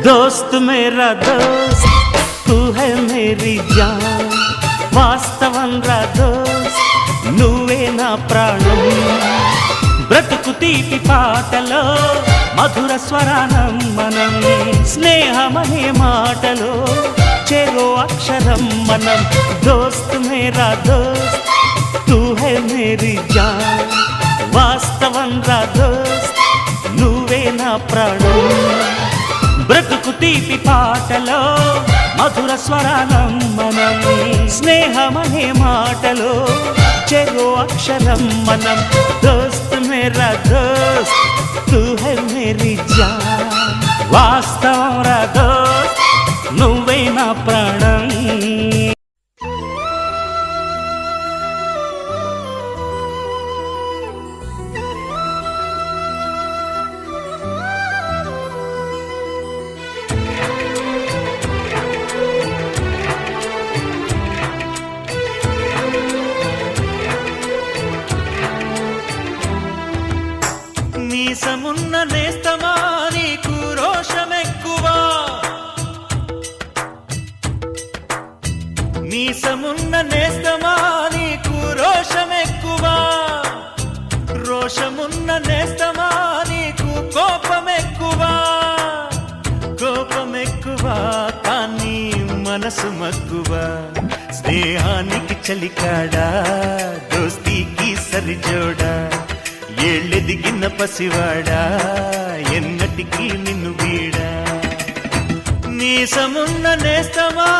दोस्त मेरा दोस्त तू है मेरी जान వాస్తవం రా దోస్త్ నువ్వే నా ప్రాణం బ్రతుకు తీపి పాటలో మధుర స్వరానం మనం స్నేహమనే మాటలో చెరో అక్షరం మనం దోస్త్ మేరా దోస్త్ తూ హై మేరీ జాన్ వాస్తవం రా దోస్త్ నువ్వే నా ప్రాణం బ్రతుకు తీపి పాటలో మధుర స్వరానం మనం స్నేహమనే మాటలో చెరో అక్షరం మనం దోస్త్ మేరా దోస్త్ తూ హై మేరీ జాన్ వాస్తవం రా దోస్త్ నువ్వే నా ప్రాణం మీసమున్న నేస్తమా నీకు రోషమెక్కువా మీసమున్న నేస్తమా నీకు రోషమెక్కువా రోషమున్న నేస్తమా నీకు కోపమెక్కువా కోపమెక్కువా కానీ మనసు మక్కువా స్నేహానికి చలికాడా దోస్తీకి సరిజోడా ఏళ్ళెదిగిన పసివాడా ఎన్నటికీ నిన్ను వీడా మీసమున్న నేస్తమా